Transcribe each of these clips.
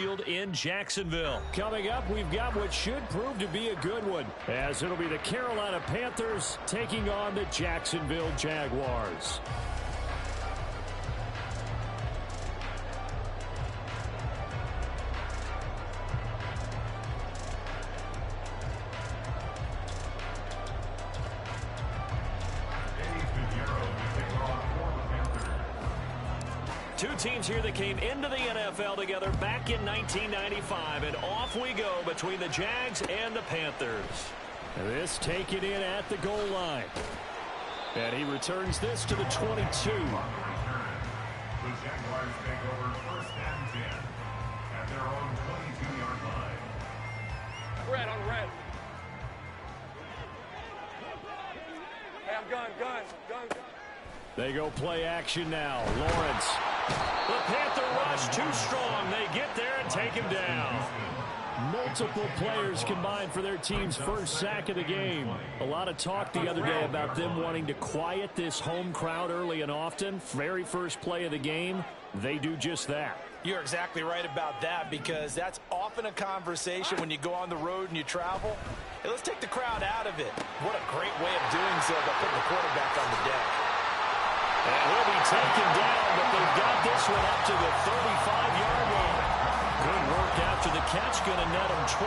In Jacksonville. Coming up, we've got what should prove to be a good one, as it'll be the Carolina Panthers taking on the Jacksonville Jaguars. Two teams here that came into the NFL together back in 1995, and off we go between the Jags and the Panthers. This taken in at the goal line. And he returns this to the 22. The Jaguars take over 1st and 10 at their own 22-yard line. Red on red. Hey, I'm gun. They go play action now. Lawrence. The Panther rush too strong. They get there and take him down. Multiple players combined for their team's first sack of the game. A lot of talk the other day about them wanting to quiet this home crowd early and often. Very first play of the game, they do just that. You're exactly right about that, because that's often a conversation when you go on the road and you travel. Hey, let's take the crowd out of it. What a great way of doing so by putting the quarterback on the deck. And he'll be taken down, but they've got this one up to the 35-yard line. Good work after the catch, going to net him 23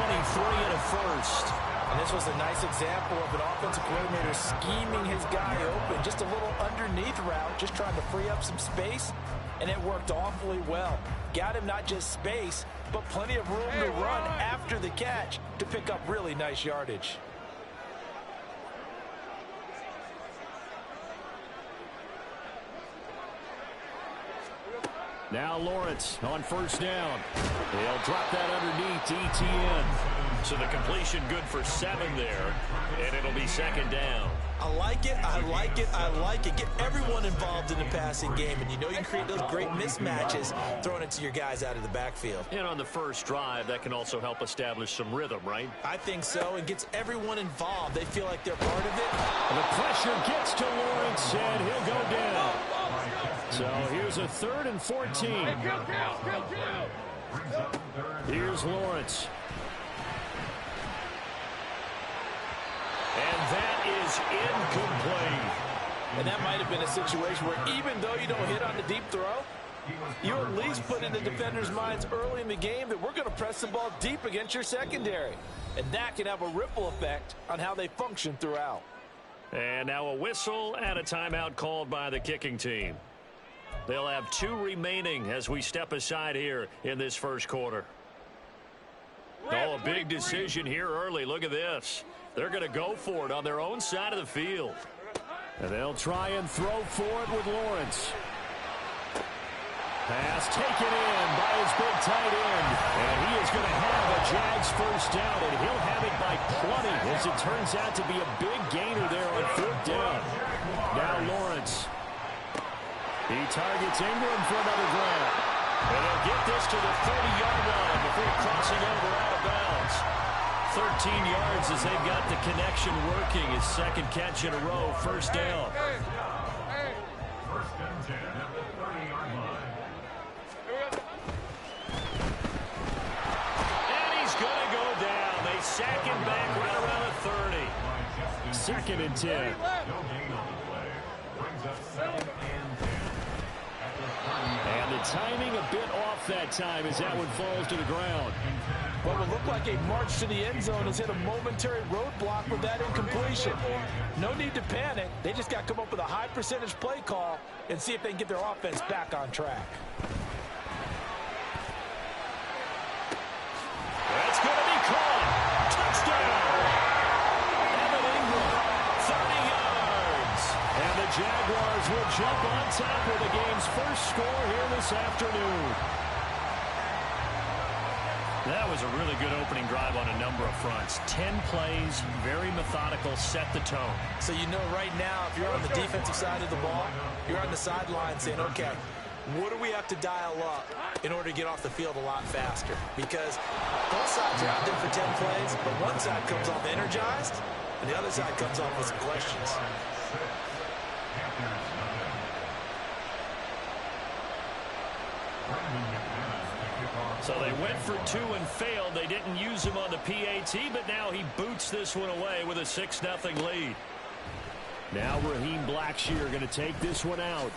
and a first. And this was a nice example of an offensive coordinator scheming his guy open. Just a little underneath route, just trying to free up some space, and it worked awfully well. Got him not just space, but plenty of room to run after the catch to pick up really nice yardage. Now Lawrence on first down. They'll drop that underneath to ETN. So the completion good for 7 there, and it'll be 2nd down. I like it. Get everyone involved in the passing game, and you know you can create those great mismatches throwing it to your guys out of the backfield. And on the first drive, that can also help establish some rhythm, right? I think so. It gets everyone involved. They feel like they're part of it. The pressure gets to Lawrence, and he'll go down. So here's a 3rd and 14. Here's Lawrence. And that is incomplete. And that might have been a situation where even though you don't hit on the deep throw, you at least put in the defenders' minds early in the game that we're going to press the ball deep against your secondary. And that can have a ripple effect on how they function throughout. And now a whistle and a timeout called by the kicking team. They'll have 2 remaining as we step aside here in this first quarter. Oh, a big decision here early. Look at this. They're going to go for it on their own side of the field. And they'll try and throw for it with Lawrence. Pass taken in by his big tight end. And he is going to have a Jags first down, and he'll have it by plenty, as it turns out to be a big gainer there on 4th down. Now Lawrence. He targets Ingram for another grab. And they'll get this to the 30-yard line before crossing over out of bounds. 13 yards as they've got the connection working. His 2nd catch in a row, first down. 1st and 10 at the 30-yard line. And he's going to go down. They sack him back right around the 30. 2nd and 10. No gain on the play. Brings up 7th and 10. And the timing a bit off that time as that one falls to the ground. What would look like a march to the end zone has hit a momentary roadblock with that incompletion. No need to panic. They just got to come up with a high percentage play call and see if they can get their offense back on track. That's going to be caught. Touchdown. Evan Ingram, 30 yards. And the Jaguars will jump on top of the game's first score here this afternoon. That was a really good opening drive on a number of fronts. 10 plays, very methodical, set the tone. So you know right now, if you're on the defensive side of the ball, you're on the sideline saying, okay, what do we have to dial up in order to get off the field a lot faster? Because both sides are out there for 10 plays, but one side comes off energized, and the other side comes off with some questions. So they went for 2 and failed. They didn't use him on the PAT, but now he boots this one away with a 6-0 lead. Now Raheem Blackshear going to take this one out.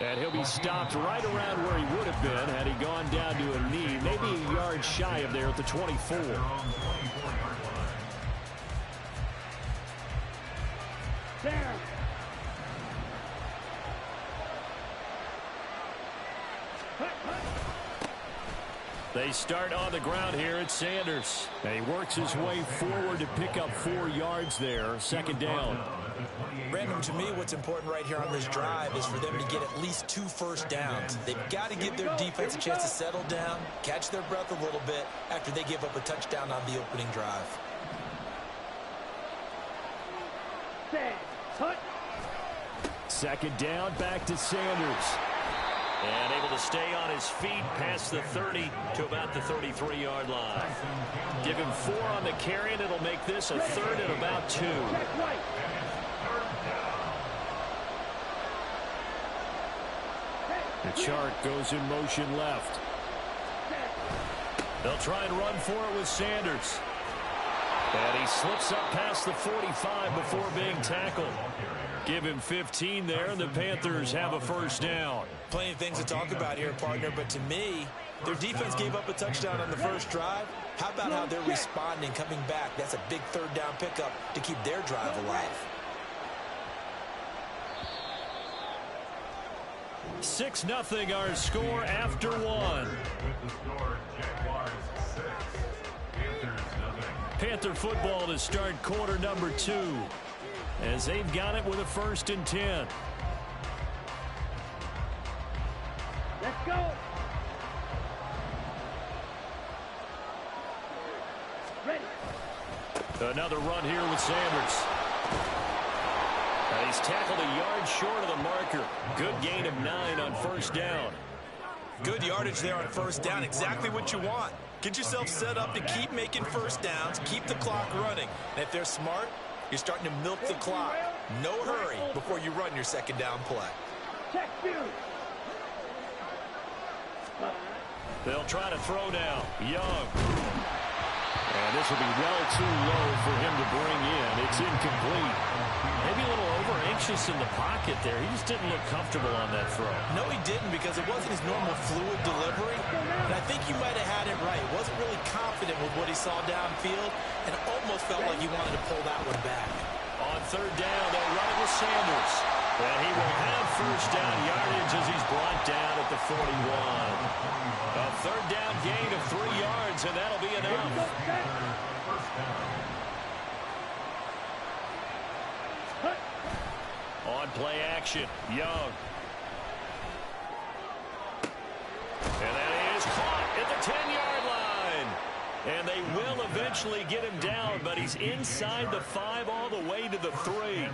And he'll be stopped right around where he would have been had he gone down to a knee, maybe a yard shy of there at the 24. There. They start on the ground here at Sanders. And he works his way forward to pick up 4 yards there, second down. Brandon, to me, what's important right here on this drive is for them to get at least 2 first downs. They've got to give their defense a chance to settle down, catch their breath a little bit after they give up a touchdown on the opening drive. Second down, back to Sanders. And able to stay on his feet past the 30 to about the 33-yard line. Give him 4 on the carry, and it'll make this a 3rd and about 2. The chart goes in motion left. They'll try and run for it with Sanders. And he slips up past the 45 before being tackled. Give him 15 there, and the Panthers have a first down. Plenty of things to talk about here, partner, but to me, their defense gave up a touchdown on the first drive. How about how they're responding, coming back? That's a big 3rd down pickup to keep their drive alive. 6-0 our score after 1. Panther football to start quarter number 2. As they've got it with a 1st and 10. Let's go. Ready. Another run here with Sanders. And he's tackled a yard short of the marker. Good gain of 9 on 1st down. Good yardage there on 1st down. Exactly what you want. Get yourself set up to keep making 1st downs, keep the clock running. And if they're smart, you're starting to milk the clock. No hurry before you run your 2nd down play. Check 2. They'll try to throw now. Young. And this will be well too low for him to bring in. It's incomplete. Maybe a little over-anxious in the pocket there. He just didn't look comfortable on that throw. No, he didn't, because it wasn't his normal fluid delivery. And I think he might have had it right. Wasn't really confident with what he saw downfield and almost felt like he wanted to pull that one back. On 3rd down, they'll run it with Sanders. And he will have 1st down yardage as he's brought down at the 41. A 3rd down gain of 3 yards, and that'll be enough. On play action, Young. And that is caught at the 10-yard line. And they will eventually get him down, but he's inside the 5 all the way to the 3.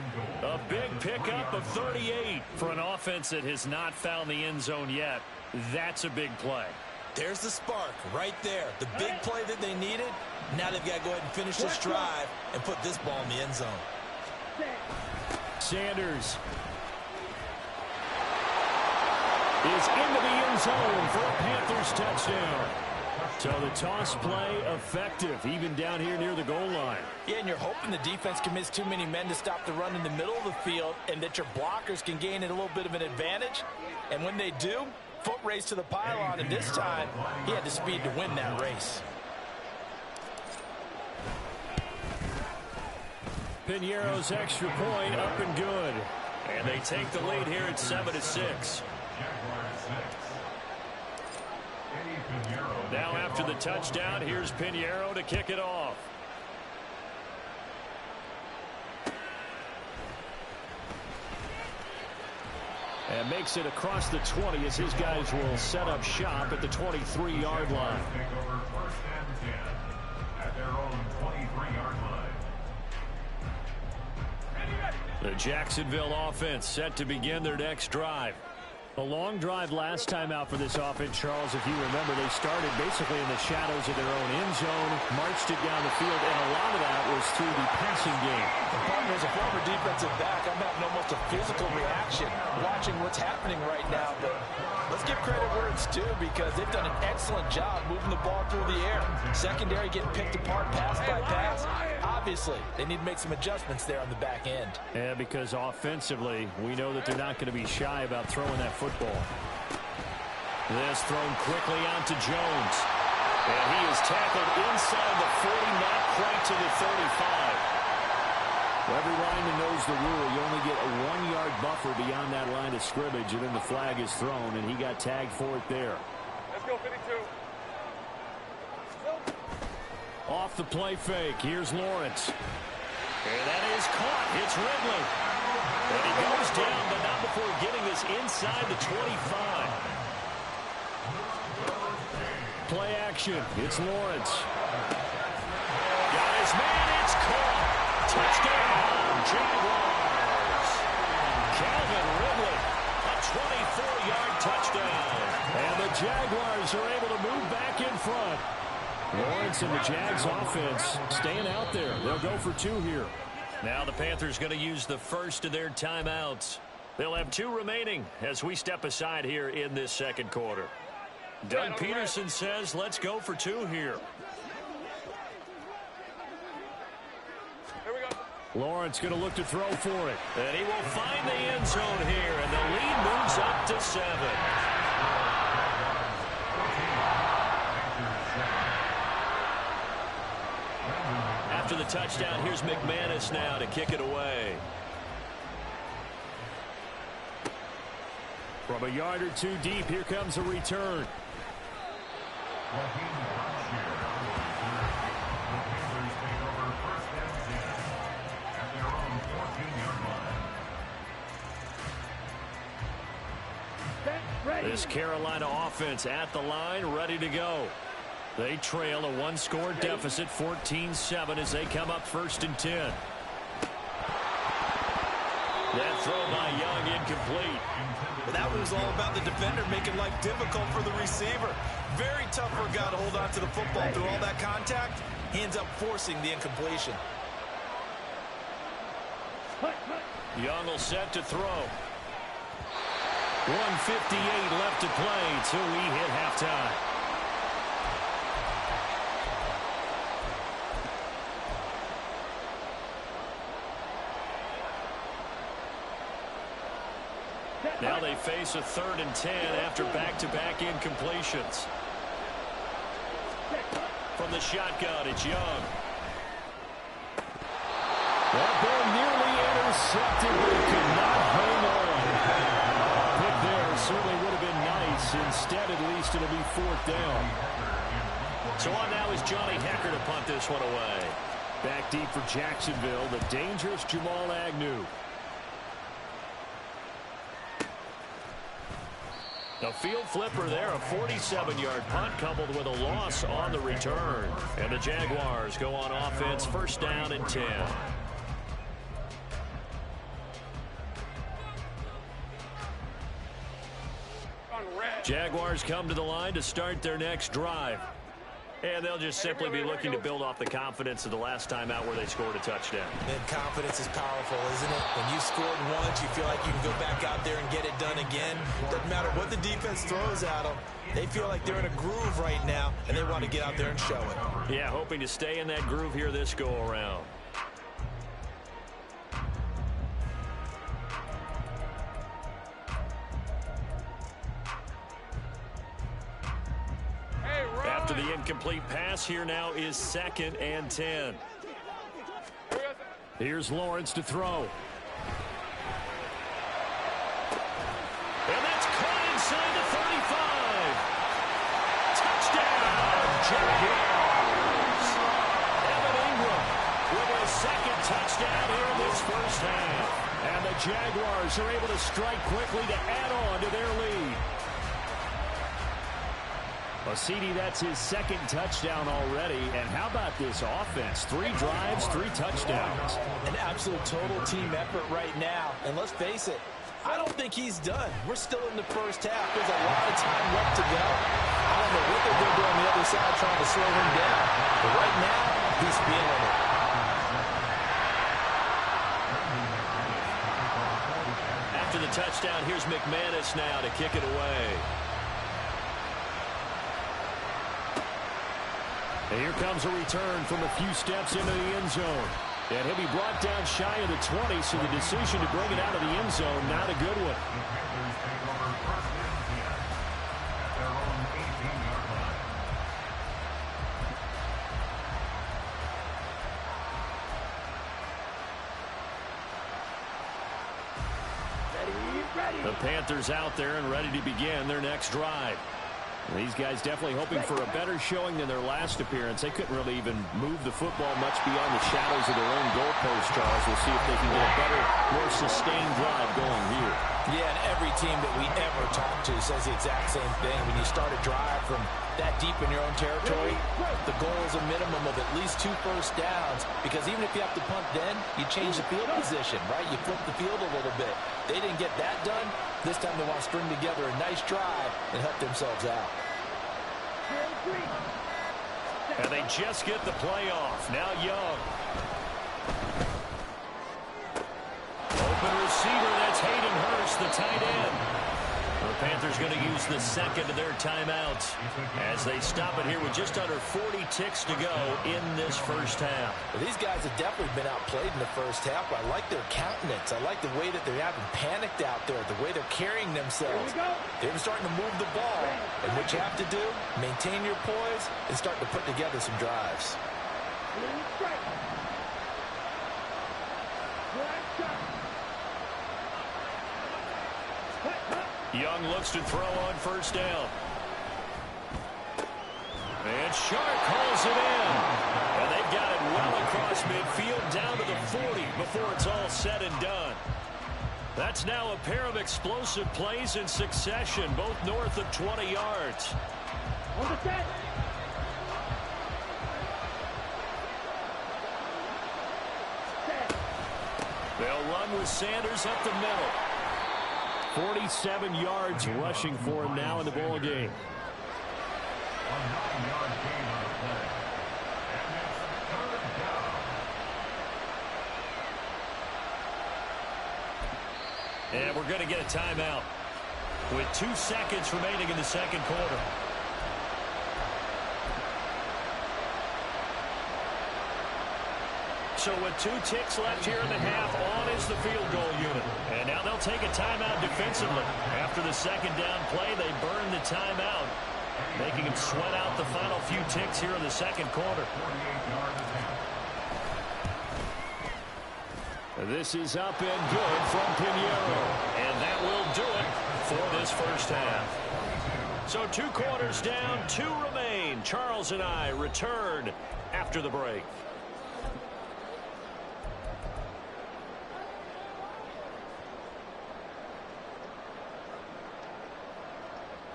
A big pickup of 38 for an offense that has not found the end zone yet. That's a big play. There's the spark right there. The big play that they needed. Now they've got to go ahead and finish this drive and put this ball in the end zone. Sanders is into the end zone for a Panthers touchdown. So the toss play effective, even down here near the goal line. Yeah, and you're hoping the defense commits too many men to stop the run in the middle of the field and that your blockers can gain a little bit of an advantage. And when they do, foot race to the pylon, and this time he had the speed to win that race. Piñeiro's extra point up and good. And they take the lead here at 7-6. Now after the touchdown, here's Piñeiro to kick it off. And makes it across the 20 as his guys will set up shop at the 23-yard line. At their own 23-yard line. The Jacksonville offense set to begin their next drive. A long drive last time out for this offense, Charles. If you remember, they started basically in the shadows of their own end zone, marched it down the field, and a lot of that was through the passing game. As a former defensive back, I'm having almost a physical reaction watching what's happening right now. But let's give credit where it's due, because they've done an excellent job moving the ball through the air. Secondary getting picked apart pass by pass. Obviously, they need to make some adjustments there on the back end. Yeah, because offensively, we know that they're not going to be shy about throwing that football. This thrown quickly out to Jones. And he is tackled inside the 40, not quite to the 35. Every lineman knows the rule. You only get a 1-yard buffer beyond that line of scrimmage, and then the flag is thrown, and he got tagged for it there. Let's go, 52. Off the play fake. Here's Lawrence. And that is caught. It's Ridley. And he goes down, but not before getting this inside the 25. Play action. It's Lawrence. Got his man. It's caught. Touchdown, Jaguars. Calvin Ridley, a 24-yard touchdown. And the Jaguars are able to move back in front. Lawrence and the Jags offense staying out there. They'll go for 2 here. Now the Panthers going to use the first of their timeouts. They'll have 2 remaining as we step aside here in this second quarter. Doug Peterson says let's go for 2 here. Lawrence going to look to throw for it. And he will find the end zone here, and the lead moves up to 7. After the touchdown, here's McManus now to kick it away. From a yard or 2 deep, here comes a return. This Carolina offense at the line, ready to go. They trail a 1-score deficit, 14-7, as they come up 1st and 10. That throw by Young incomplete. Well, that was all about the defender making life difficult for the receiver. Very tough for a guy to hold on to the football through all that contact. He ends up forcing the incompletion. Young will set to throw. 1:58 left to play till we hit halftime. Now they face a 3rd and 10 after back-to-back incompletions. From the shotgun, it's Young. That ball nearly intercepted, but it could not hang on. Pick there certainly would have been nice. Instead, at least, it'll be 4th down. So on now is Johnny Hekker to punt this one away. Back deep for Jacksonville, the dangerous Jamal Agnew. A field flipper there, a 47-yard punt coupled with a loss on the return. And the Jaguars go on offense, 1st down and 10. Jaguars come to the line to start their next drive. And they'll just simply be looking to build off the confidence of the last time out where they scored a touchdown. And confidence is powerful, isn't it? When you scored once, you feel like you can go back out there and get it done again. Doesn't matter what the defense throws at them. They feel like they're in a groove right now, and they want to get out there and show it. Yeah, hoping to stay in that groove here this go-around. After the incomplete pass, here now is 2nd and 10. Here's Lawrence to throw. And that's caught inside the 35. Touchdown, Jaguars. Evan Ingram with a 2nd touchdown here in this 1st half. And the Jaguars are able to strike quickly to add on to their lead. Well, CD, that's his 2nd touchdown already. And how about this offense? 3 drives, 3 touchdowns. An absolute total team effort right now. And let's face it, I don't think he's done. We're still in the first half. There's a lot of time left to go. I don't know what they're going to do on the other side trying to slow him down. But right now, he's feeling it. After the touchdown, here's McManus now to kick it away. And here comes a return from a few steps into the end zone. And he'll be brought down shy of the 20, so the decision to bring it out of the end zone, not a good one. Panthers take over first and 10 at their own 18-yard line. Ready. The Panthers out there and ready to begin their next drive. These guys definitely hoping for a better showing than their last appearance. They couldn't really even move the football much beyond the shadows of their own goalpost, Charles. We'll see if they can get a better, more sustained drive going here. Yeah, and every team that we ever talk to says the exact same thing. When you start a drive from that deep in your own territory, the goal is a minimum of at least 2 first downs, because even if you have to punt then, you change the field position, right? You flip the field a little bit. They didn't get that done. This time they want to string together a nice drive and help themselves out. And they just get the play off. Now Young. Open receiver, that's Hayden Hurst, the tight end. The Panthers going to use the second of their timeouts as they stop it here with just under 40 ticks to go in this first half. Well, these guys have definitely been outplayed in the first half. I like their countenance. I like the way that they haven't panicked out there, the way they're carrying themselves. They're starting to move the ball. And what you have to do, maintain your poise and start to put together some drives. Young looks to throw on first down. And Sharp calls it in. And they've got it well across midfield down to the 40 before it's all said and done. That's now a pair of explosive plays in succession, both north of 20 yards. On the set. They'll run with Sanders up the middle. 47 yards rushing for him now in the ball game. A 9-yard gain on the play. And it's third down. And we're going to get a timeout with 2 seconds remaining in the second quarter. So with 2 ticks left here in the half, on is the field goal unit. And now they'll take a timeout defensively. After the second down play, they burn the timeout, making them sweat out the final few ticks here in the second quarter. 48-yard attempt. This is up and good from Pinheiro. And that will do it for this first half. So 2 quarters down, 2 remain. Charles and I return after the break.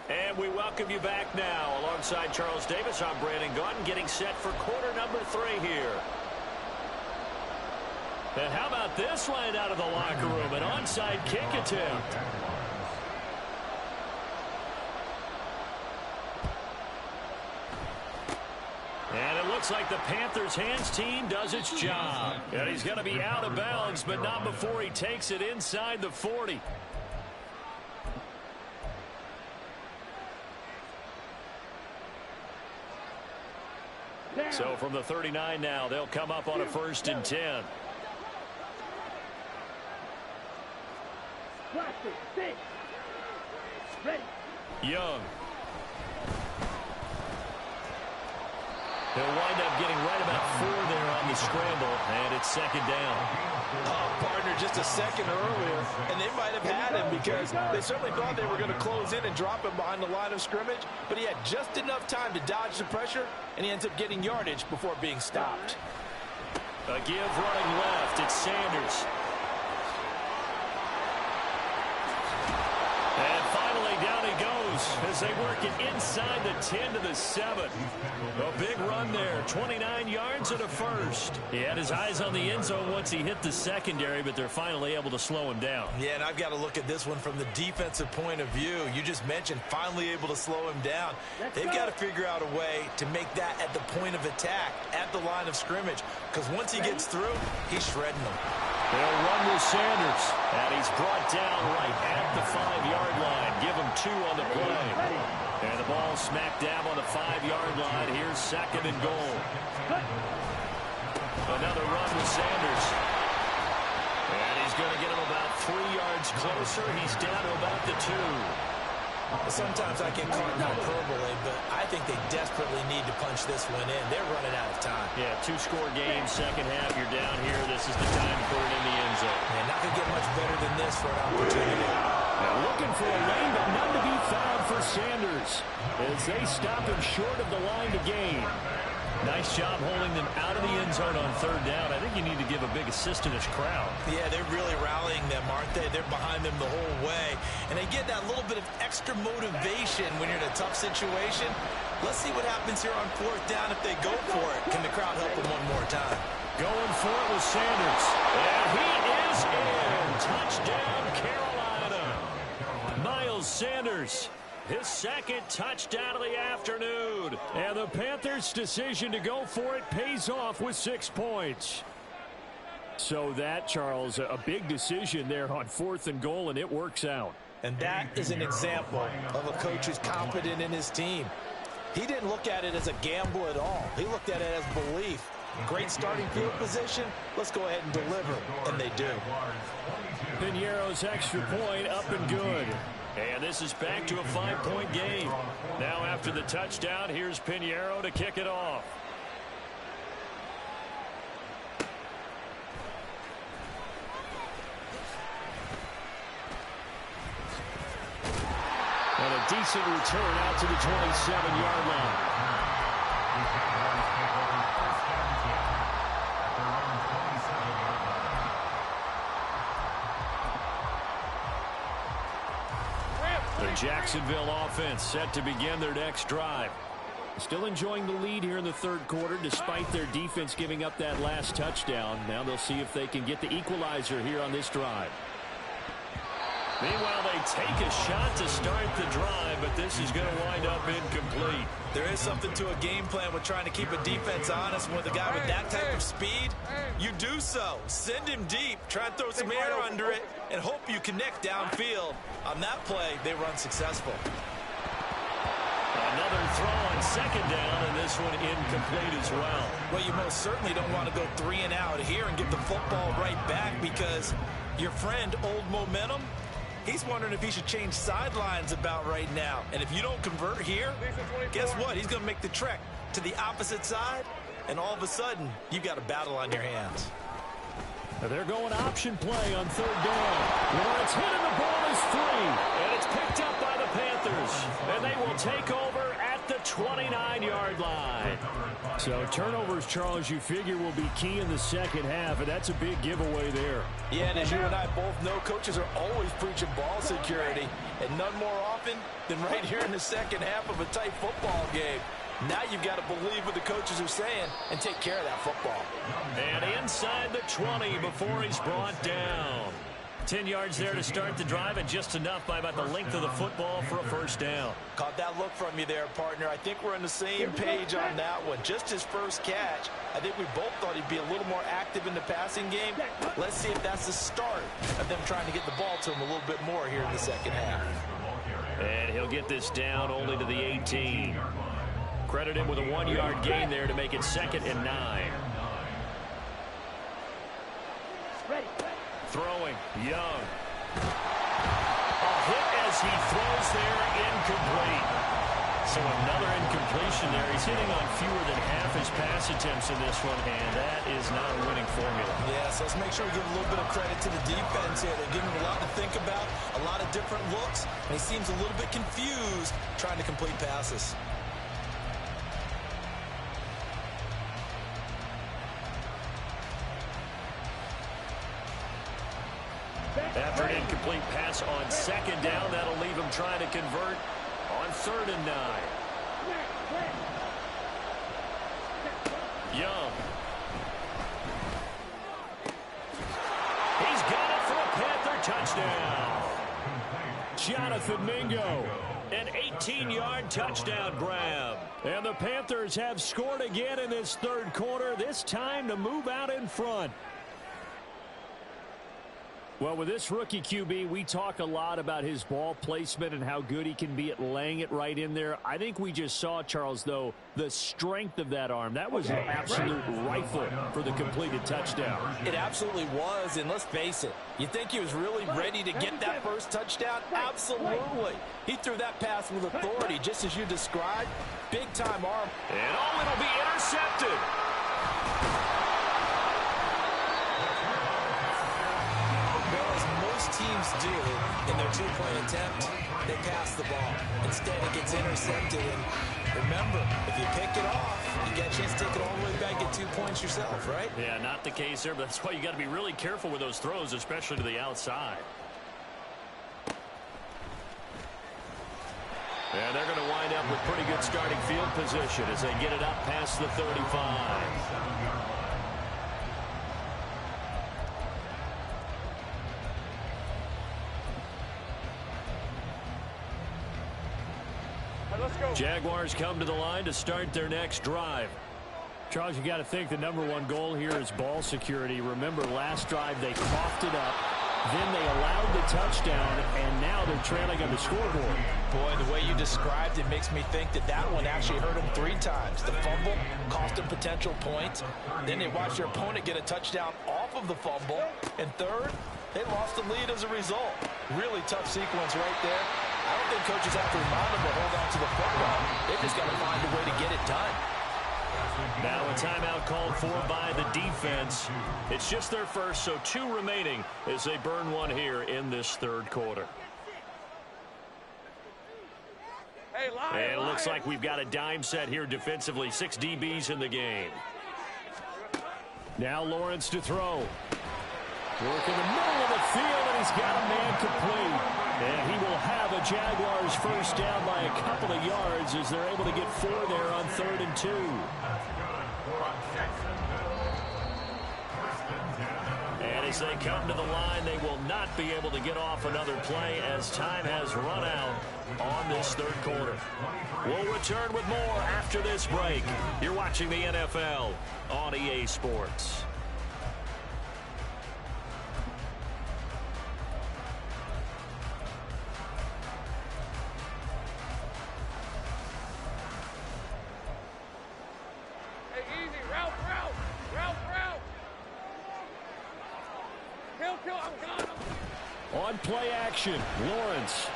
And we welcome you back now. Alongside Charles Davis, I'm Brandon Gaudin, getting set for quarter number 3 here. And how about this line out of the locker room? An onside kick attempt. And it looks like the Panthers' hands team does its job. And he's going to be out of bounds, but not before he takes it inside the 40. So from the 39 now, they'll come up on a 1st and 10. Ready. Young. He'll wind up getting right about 4 there on the scramble, and it's 2nd down. Oh, partner, just a second earlier, and they might have had him because they certainly thought they were going to close in and drop him behind the line of scrimmage, but he had just enough time to dodge the pressure, and he ends up getting yardage before being stopped. A give running left. It's Sanders. And finally, down he goes goes as they work it inside the 10 to the 7. A big run there, 29 yards and a first. He had his eyes on the end zone once he hit the secondary, but they're finally able to slow him down. Yeah, and I've got to look at this one from the defensive point of view. You just mentioned finally able to slow him down. They've got to figure out a way to make that at the point of attack, at the line of scrimmage, because once he gets through, he's shredding them. They'll run with Sanders, and he's brought down right at the 5-yard line. Give him 2 on the play. And the ball smack dab on the 5-yard line. Here's 2nd and goal. Another run with Sanders. And he's going to get him about 3 yards closer. He's down to about the 2. Sometimes I get caught in hyperbole, but I think they desperately need to punch this one in. They're running out of time. Yeah, 2-score game, second half. You're down here. This is the time to put it in the end zone. And not going to get much better than this for an opportunity. Now looking for a lane, but none to be found for Sanders as they stop him short of the line to gain. Nice job holding them out of the end zone on 3rd down. I think you need to give a big assist to this crowd. Yeah, they're really rallying them, aren't they? They're behind them the whole way. And they get that little bit of extra motivation when you're in a tough situation. Let's see what happens here on 4th down if they go for it. Can the crowd help them one more time? Going for it with Sanders. And he is in. Touchdown, Carolina. Miles Sanders. His 2nd touchdown of the afternoon. And the Panthers' decision to go for it pays off with 6 points. So that, Charles, a big decision there on 4th and goal, and it works out. And that is an example of a coach who's confident in his team. He didn't look at it as a gamble at all. He looked at it as belief. Great starting field position. Let's go ahead and deliver. And they do. Piñeiro's extra point up and good. And this is back to a 5-point game. Now after the touchdown, here's Piñeiro to kick it off. And a decent return out to the 27-yard line. The Jacksonville offense set to begin their next drive. Still enjoying the lead here in the 3rd quarter despite their defense giving up that last touchdown. Now they'll see if they can get the equalizer here on this drive. Meanwhile, they take a shot to start the drive, but this is going to wind up incomplete. There is something to a game plan with trying to keep a defense honest. With a guy with that type of speed, you do so. Send him deep, try and throw some air under it, and hope you connect downfield. On that play, they run successful. Another throw on 2nd down, and this one incomplete as well. Well, you most certainly don't want to go 3 and out here and get the football right back because your friend, Old Momentum, he's wondering if he should change sidelines about right now. And if you don't convert here, guess what? He's going to make the trek to the opposite side, and all of a sudden, you've got a battle on your hands. They're going option play on 3rd down. Lawrence hit and the ball is free. And it's picked up by the Panthers. And they will take over at the 29-yard line. So turnovers, Charles, you figure will be key in the 2nd half, and that's a big giveaway there. Yeah, and as you and I both know, coaches are always preaching ball security, and none more often than right here in the 2nd half of a tight football game. Now you've got to believe what the coaches are saying and take care of that football. And inside the 20 before he's brought down. 10 yards there to start the drive, and just enough by about the length of the football for a 1st down. Caught that look from you there, partner. I think we're on the same page on that one. Just his first catch. I think we both thought he'd be a little more active in the passing game. Let's see if that's the start of them trying to get the ball to him a little bit more here in the 2nd half. And he'll get this down only to the 18. Credit him with a 1-yard gain there to make it 2nd and 9. Throwing, Young. A hit as he throws there, incomplete. So another incompletion there. He's hitting on fewer than half his pass attempts in this one, and that is not a winning formula. Yeah, so let's make sure we give a little bit of credit to the defense here. They're giving him a lot to think about, a lot of different looks, and he seems a little bit confused trying to complete passes. After an incomplete pass on 2nd down, that'll leave him trying to convert on 3rd and 9. Young. He's got it for a Panther touchdown. Jonathan Mingo. An 18-yard touchdown grab. And the Panthers have scored again in this 3rd quarter, this time to move out in front. Well, with this rookie QB, we talk a lot about his ball placement and how good he can be at laying it right in there. I think we just saw, Charles, though, the strength of that arm. That was an absolute rifle for the completed touchdown. It absolutely was, and let's face it, you think he was really ready to get that first touchdown? Absolutely. He threw that pass with authority, just as you described. Big-time arm. And it'll be intercepted. Teams do in their two-point attempt, they pass the ball. Instead, it gets intercepted. And remember, if you pick it off, you get a chance to take it all the way back, get 2 points yourself, right? Yeah, not the case there, but that's why you got to be really careful with those throws, especially to the outside. And they're going to wind up with pretty good starting field position as they get it up past the 35. Jaguars come to the line to start their next drive. Charles, you got to think the #1 goal here is ball security. Remember, last drive they coughed it up, then they allowed the touchdown, and now they're trailing on the scoreboard. Boy, the way you described it makes me think that that one actually hurt them 3 times. The fumble cost them potential points. Then they watched their opponent get a touchdown off of the fumble. And third, they lost the lead as a result. Really tough sequence right there. I don't think coaches have to remind them to hold on to the football. They've just got to find a way to get it done. Now a timeout called for by the defense. It's just their first, so 2 remaining as they burn one here in this 3rd quarter. And it looks like we've got a dime set here defensively. 6 DBs in the game. Now Lawrence to throw. Work in the middle of the field, and he's got a man complete. And he will have a Jaguars first down by a couple of yards as they're able to get 4 there on 3rd and 2. And as they come to the line, they will not be able to get off another play as time has run out on this 3rd quarter. We'll return with more after this break. You're watching the NFL on EA Sports. On play action, Lawrence.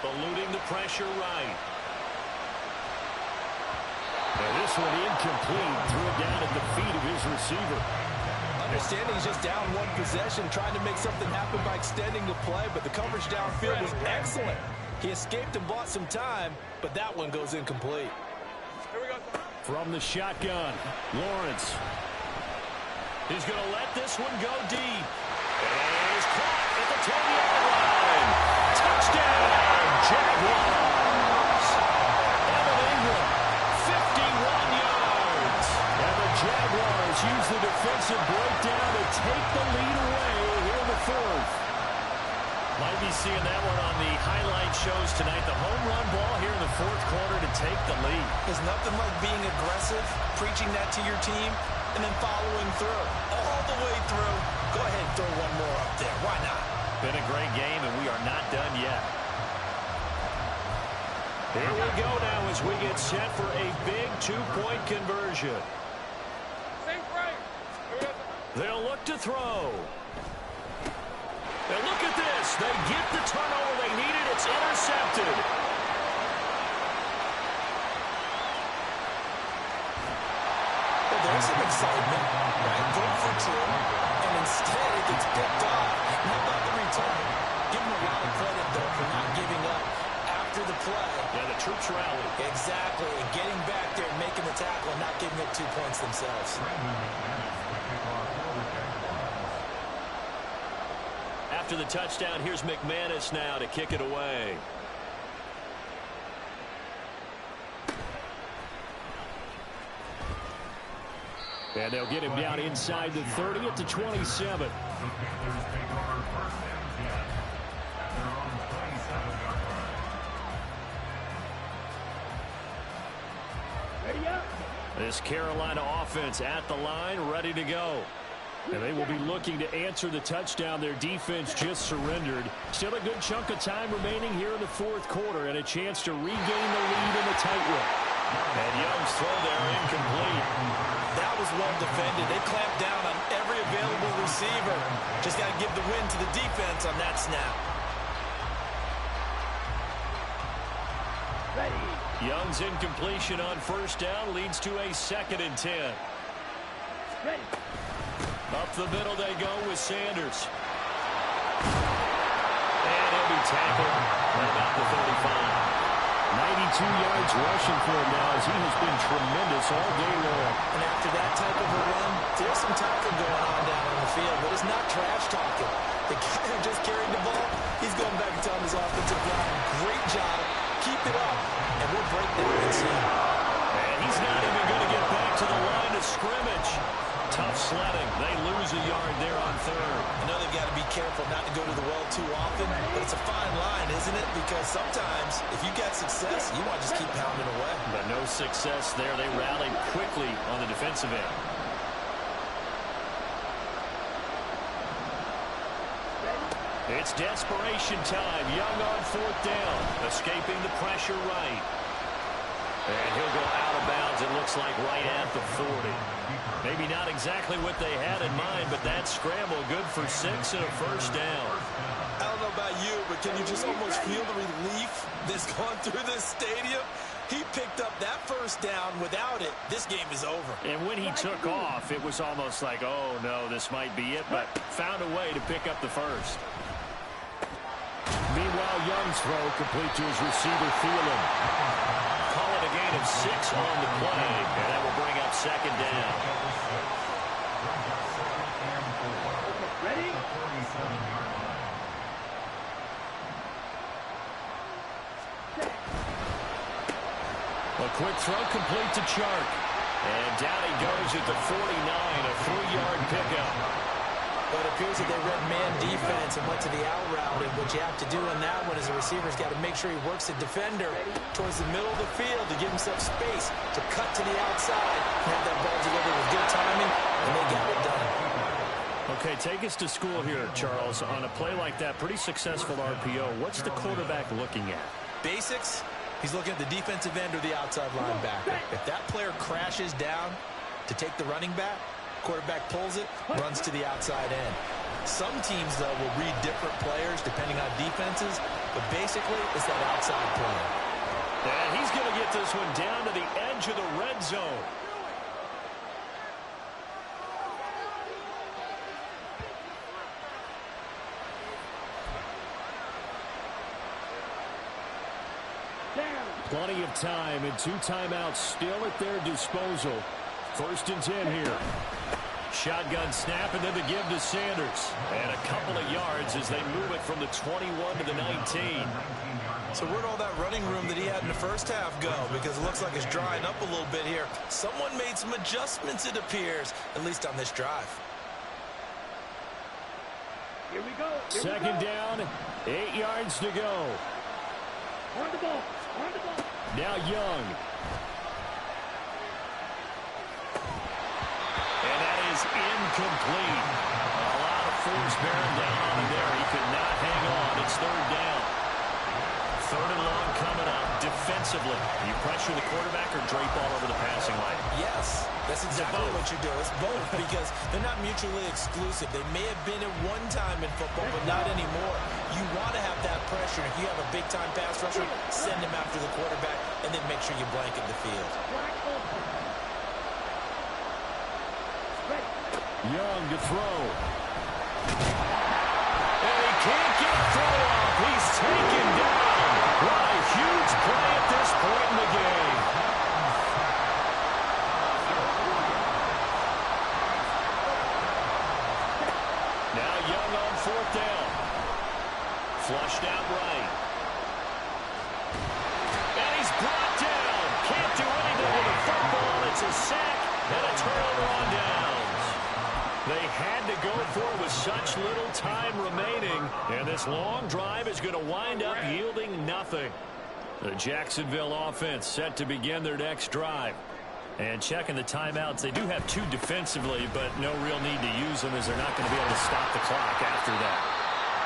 Eluding the pressure right. And this one incomplete. Threw it down at the feet of his receiver. Understanding he's just down 1 possession, trying to make something happen by extending the play, but the coverage downfield was excellent. He escaped and bought some time, but that one goes incomplete. Here we go. From the shotgun, Lawrence. He's going to let this one go deep. And he's caught at the 10-yard line. Touchdown, Jaguars. Evan Ingram, 51 yards. And the Jaguars use the defensive breakdown to take the lead away here in the 4th. Might be seeing that one on the highlight shows tonight. The home run ball here in the 4th quarter to take the lead. There's nothing like being aggressive, preaching that to your team, and then following through. All the way through. Go ahead and throw one more up there. Why not? Been a great game, and we are not done yet. Here we go now as we get set for a big 2-point conversion. They'll look to throw. And look at this. They get the turnover they needed. It's intercepted. Well, there's some excitement, right? Going for 2, and instead it gets picked off. How about the return? Give him a lot of credit, though, for not giving up after the play. Yeah, the troops rallied. Exactly, and getting back there and making the tackle and not giving up 2 points themselves. After the touchdown, here's McManus now to kick it away. And they'll get him down inside the 30 at the 27. Players take over 1st and 10 at their own 27-yard line. Ready up. This Carolina offense at the line, ready to go. And they will be looking to answer the touchdown their defense just surrendered. Still a good chunk of time remaining here in the fourth quarter and a chance to regain the lead in the tightrope. And Young's throw there incomplete. That was well defended. They clamped down on every available receiver. Just got to give the win to the defense on that snap. Ready. Young's incompletion on first down leads to a 2nd and 10. Ready. Up the middle they go with Sanders. And he'll be tackled at about the 35. 92 yards rushing for him now as he has been tremendous all day long. And after that type of a run, there's some talking going on down on the field, but it's not trash talking. The guy who just carried the ball, he's going back and telling his offensive line, great job, keep it up, and we'll break that and see. And he's not even going to get back to the line of scrimmage. Tough sledding. They lose a yard there on 3rd. I know they've got to be careful not to go to the well too often, but it's a fine line, isn't it? Because sometimes, if you get success, you want to just keep pounding away. But no success there. They rallied quickly on the defensive end. It's desperation time. Young on 4th down. Escaping the pressure right. And he'll go out of bounds, it looks like, right at the 40. Maybe not exactly what they had in mind, but that scramble good for 6 and a first down. I don't know about you, but can you just almost feel the relief that's gone through this stadium? He picked up that first down. Without it, this game is over. And when he took off, it was almost like, oh, no, this might be it, but found a way to pick up the first. Meanwhile, Young's throw complete to his receiver, Thielen. Call it a gain of 6 on the play, and that will bring up 2nd down. Ready. A quick throw complete to Chark. And down he goes at the 49, a 3-yard pickup. But it appears that they read man defense and went to the out route. And what you have to do on that one is the receiver's got to make sure he works the defender towards the middle of the field to give himself space to cut to the outside and have that ball delivered with good timing, and they got it done. Okay, take us to school here, Charles. On a play like that, pretty successful RPO. What's the quarterback looking at? Basics, he's looking at the defensive end or the outside linebacker. If that player crashes down to take the running back, quarterback pulls it, runs to the outside end. Some teams, though, will read different players depending on defenses, but basically it's that outside player. And he's going to get this one down to the edge of the red zone. Plenty of time and 2 timeouts still at their disposal. 1st and 10 here. Shotgun snap and then the give to Sanders. And a couple of yards as they move it from the 21 to the 19. So where'd all that running room that he had in the first half go? Because it looks like it's drying up a little bit here. Someone made some adjustments, it appears, at least on this drive. Here we go. Here 2nd we go. down, 8 yards to go. On the ball. On the ball. Now Young. And that is incomplete. A lot of force bearing down on him there. He could not hang on. It's 3rd down. 3rd and long coming up. Defensively, you pressure the quarterback or drape all over the passing line? Yes, that's exactly both. what you do. It's both because they're not mutually exclusive. They may have been at one time in football, but not anymore. You want to have that pressure. If you have a big-time pass rusher, send him after the quarterback, and then make sure you blanket the field. Young to throw. And he can't get a throw off. He's taken down. What a huge play at this point in the game. Now Young on 4th down. Flushed out right. And he's brought down. Can't do anything with the football. It's a sack and a turnover on down. They had to go for it with such little time remaining, and this long drive is going to wind up yielding nothing. The Jacksonville offense set to begin their next drive. And checking the timeouts, they do have 2 defensively, but no real need to use them as they're not going to be able to stop the clock after that.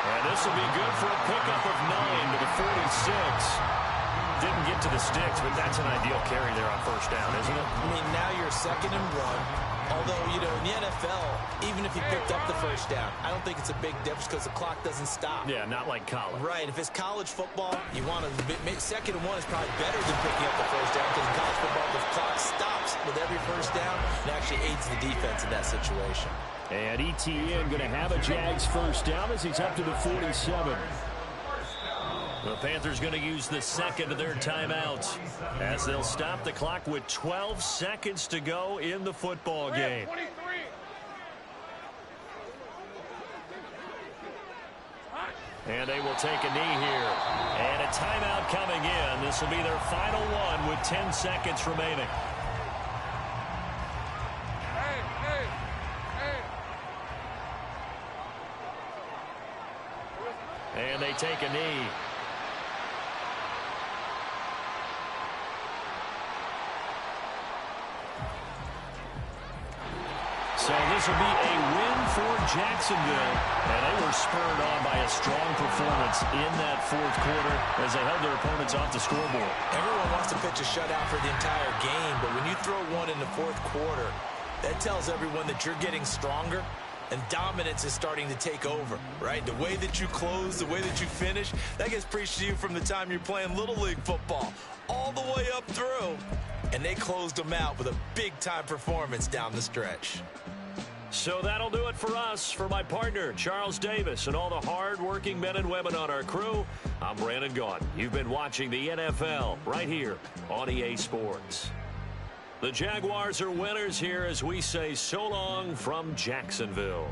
And this will be good for a pickup of 9 to the 46. Didn't get to the sticks, but that's an ideal carry there on first down, isn't it? I mean, now you're 2nd and 1. Although, you know, in the NFL, even if you picked up the first down, I don't think it's a big difference because the clock doesn't stop. Yeah, not like college. Right. If it's college football, you want to make 2nd and 1 is probably better than picking up the first down because in college football, the clock stops with every first down. It actually aids the defense in that situation. And ETN going to have a Jags first down as he's up to the 47. The Panthers going to use the 2nd of their timeouts as they'll stop the clock with 12 seconds to go in the football game. 23. And they will take a knee here. And a timeout coming in. This will be their final one with 10 seconds remaining. And they take a knee. So this will be a win for Jacksonville. And they were spurred on by a strong performance in that 4th quarter as they held their opponents off the scoreboard. Everyone wants to pitch a shutout for the entire game, but when you throw one in the 4th quarter, that tells everyone that you're getting stronger and dominance is starting to take over, right? The way that you close, the way that you finish, that gets preached to you from the time you're playing Little League football all the way up through. And they closed them out with a big-time performance down the stretch. So that'll do it for us. For my partner, Charles Davis, and all the hard-working men and women on our crew, I'm Brandon Gaudin. You've been watching the NFL right here on EA Sports. The Jaguars are winners here as we say so long from Jacksonville.